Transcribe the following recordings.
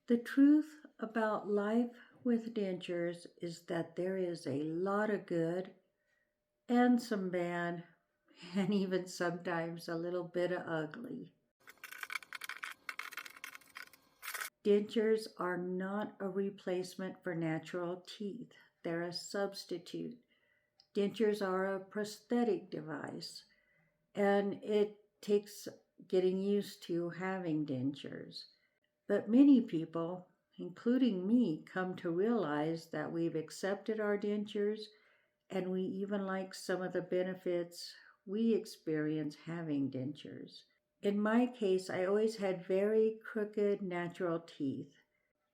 The truth about life with dentures is that there is a lot of good and some bad, and even sometimes a little bit of ugly. Dentures are not a replacement for natural teeth. They're a substitute. Dentures are a prosthetic device, and it takes getting used to having dentures. But many people, including me, come to realize that we've accepted our dentures and we even like some of the benefits we experience having dentures. In my case, I always had very crooked natural teeth.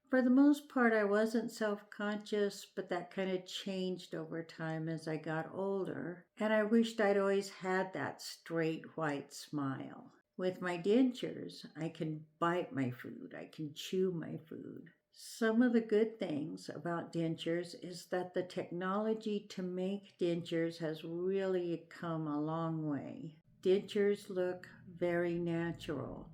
For the most part, I wasn't self-conscious, but that kind of changed over time as I got older, and I wished I'd always had that straight white smile. With my dentures, I can bite my food, I can chew my food. Some of the good things about dentures is that the technology to make dentures has really come a long way. Dentures look very natural.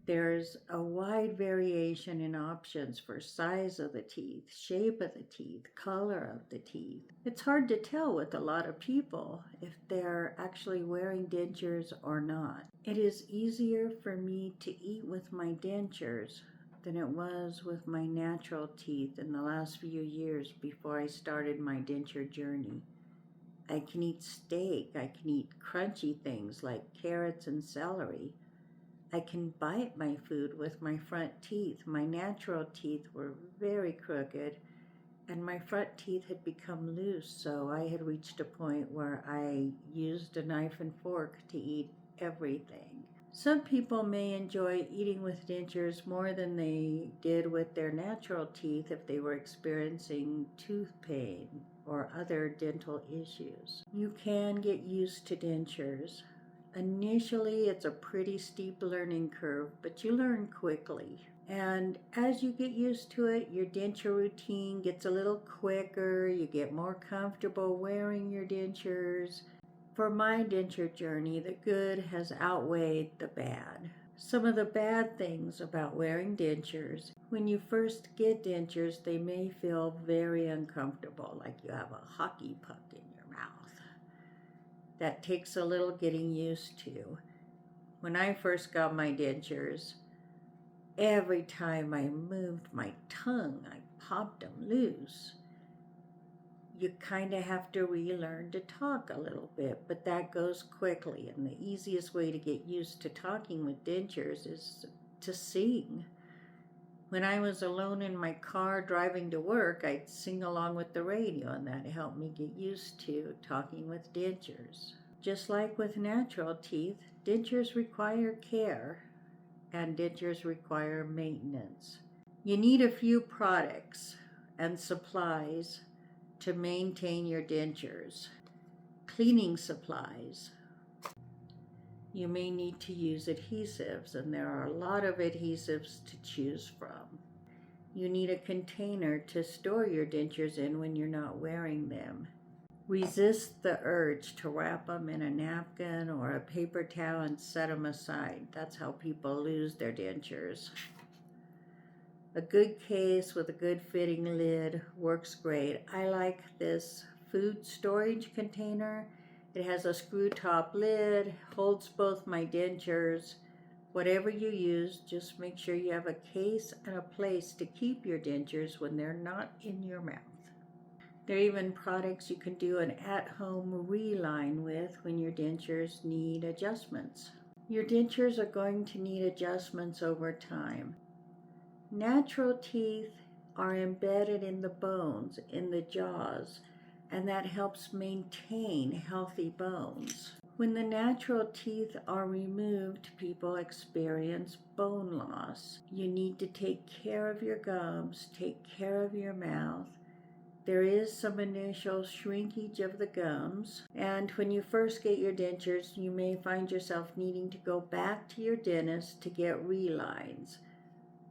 There's a wide variation in options for size of the teeth, shape of the teeth, color of the teeth. It's hard to tell with a lot of people if they're actually wearing dentures or not. It is easier for me to eat with my dentures than it was with my natural teeth in the last few years before I started my denture journey. I can eat steak, I can eat crunchy things like carrots and celery. I can bite my food with my front teeth. My natural teeth were very crooked and my front teeth had become loose, so I had reached a point where I used a knife and fork to eat everything. Some people may enjoy eating with dentures more than they did with their natural teeth if they were experiencing tooth pain or other dental issues. You can get used to dentures. Initially, it's a pretty steep learning curve, but you learn quickly. And as you get used to it, your denture routine gets a little quicker, you get more comfortable wearing your dentures. For my denture journey, the good has outweighed the bad. Some of the bad things about wearing dentures: when you first get dentures, they may feel very uncomfortable, like you have a hockey puck in your mouth. That takes a little getting used to. When I first got my dentures, every time I moved my tongue, I popped them loose. You kind of have to relearn to talk a little bit, but that goes quickly. And the easiest way to get used to talking with dentures is to sing. When I was alone in my car driving to work, I'd sing along with the radio, and that helped me get used to talking with dentures. Just like with natural teeth, dentures require care, and dentures require maintenance. You need a few products and supplies to maintain your dentures. Cleaning supplies. You may need to use adhesives, and there are a lot of adhesives to choose from. You need a container to store your dentures in when you're not wearing them. Resist the urge to wrap them in a napkin or a paper towel and set them aside. That's how people lose their dentures. A good case with a good fitting lid works great. I like this food storage container. It has a screw top lid, holds both my dentures. Whatever you use, just make sure you have a case and a place to keep your dentures when they're not in your mouth. There are even products you can do an at-home reline with when your dentures need adjustments. Your dentures are going to need adjustments over time. Natural teeth are embedded in the bones, in the jaws, and that helps maintain healthy bones. When the natural teeth are removed, people experience bone loss. You need to take care of your gums, take care of your mouth. There is some initial shrinkage of the gums, and when you first get your dentures, you may find yourself needing to go back to your dentist to get relines.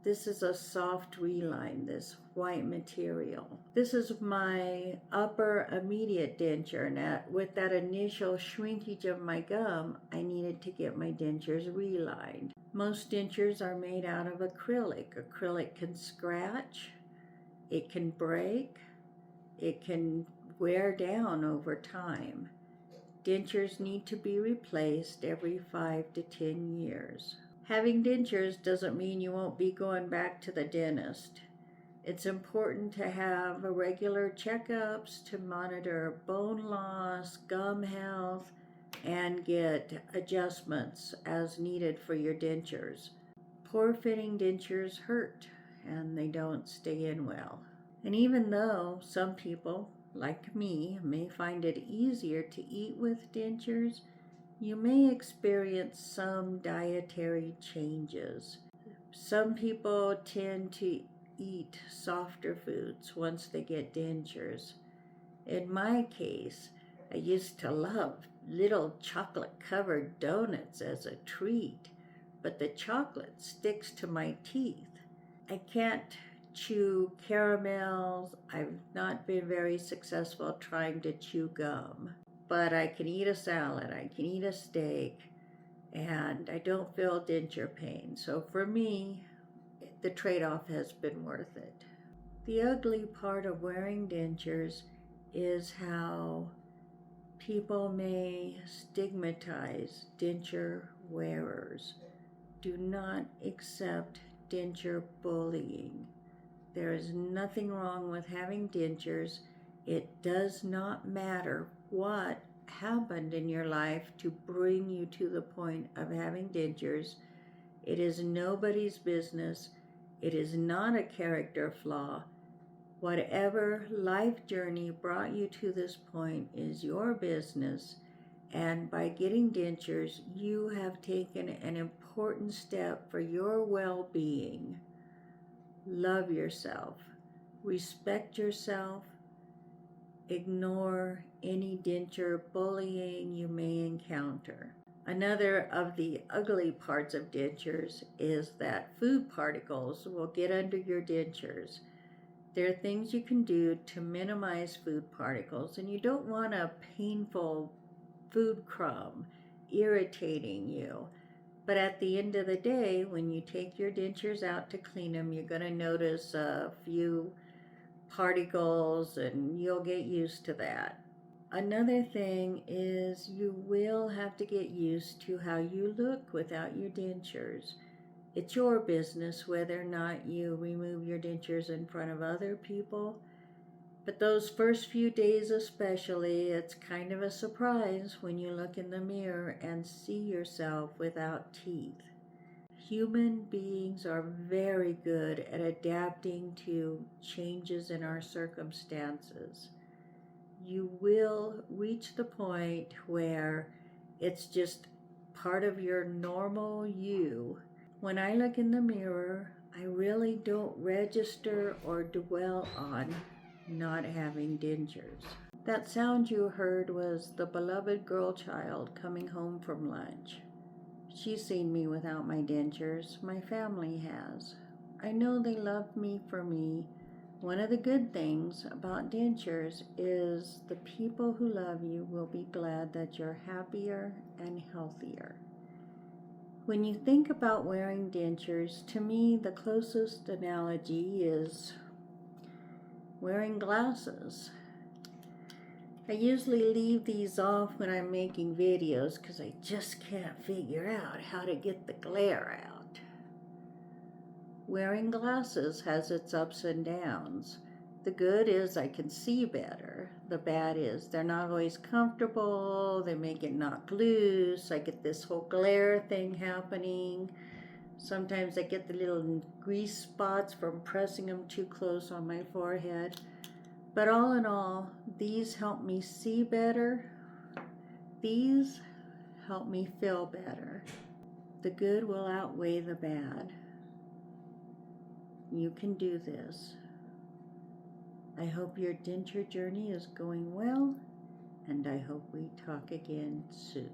This is a soft reline, this white material. This is my upper immediate denture, and with that initial shrinkage of my gum, I needed to get my dentures relined. Most dentures are made out of acrylic. Acrylic can scratch, it can break, it can wear down over time. Dentures need to be replaced every 5 to 10 years. Having dentures doesn't mean you won't be going back to the dentist. It's important to have regular checkups to monitor bone loss, gum health, and get adjustments as needed for your dentures. Poor fitting dentures hurt and they don't stay in well. And even though some people, like me, may find it easier to eat with dentures, you may experience some dietary changes. Some people tend to eat softer foods once they get dentures. In my case, I used to love little chocolate-covered donuts as a treat, but the chocolate sticks to my teeth. I can't chew caramels. I've not been very successful trying to chew gum. But I can eat a salad, I can eat a steak, and I don't feel denture pain. So for me, the trade-off has been worth it. The ugly part of wearing dentures is how people may stigmatize denture wearers. Do not accept denture bullying. There is nothing wrong with having dentures. It does not matter what happened in your life to bring you to the point of having dentures. It is nobody's business. It is not a character flaw. Whatever life journey brought you to this point is your business. And by getting dentures, you have taken an important step for your well-being. Love yourself. Respect yourself. Ignore any denture bullying you may encounter. Another of the ugly parts of dentures is that food particles will get under your dentures. There are things you can do to minimize food particles, and you don't want a painful food crumb irritating you. But at the end of the day, when you take your dentures out to clean them, you're going to notice a few particles and you'll get used to that. Another thing is you will have to get used to how you look without your dentures. It's your business whether or not you remove your dentures in front of other people. But those first few days especially, it's kind of a surprise when you look in the mirror and see yourself without teeth. Human beings are very good at adapting to changes in our circumstances. You will reach the point where it's just part of your normal you. When I look in the mirror, I really don't register or dwell on not having dentures. That sound you heard was the beloved girl child coming home from lunch. She's seen me without my dentures. My family has. I know they love me for me. One of the good things about dentures is the people who love you will be glad that you're happier and healthier. When you think about wearing dentures, to me the closest analogy is wearing glasses. I usually leave these off when I'm making videos because I just can't figure out how to get the glare out. Wearing glasses has its ups and downs. The good is I can see better. The bad is they're not always comfortable. They may get knocked loose. I get this whole glare thing happening. Sometimes I get the little grease spots from pressing them too close on my forehead. But all in all, these help me see better. These help me feel better. The good will outweigh the bad. You can do this. I hope your denture journey is going well, and I hope we talk again soon.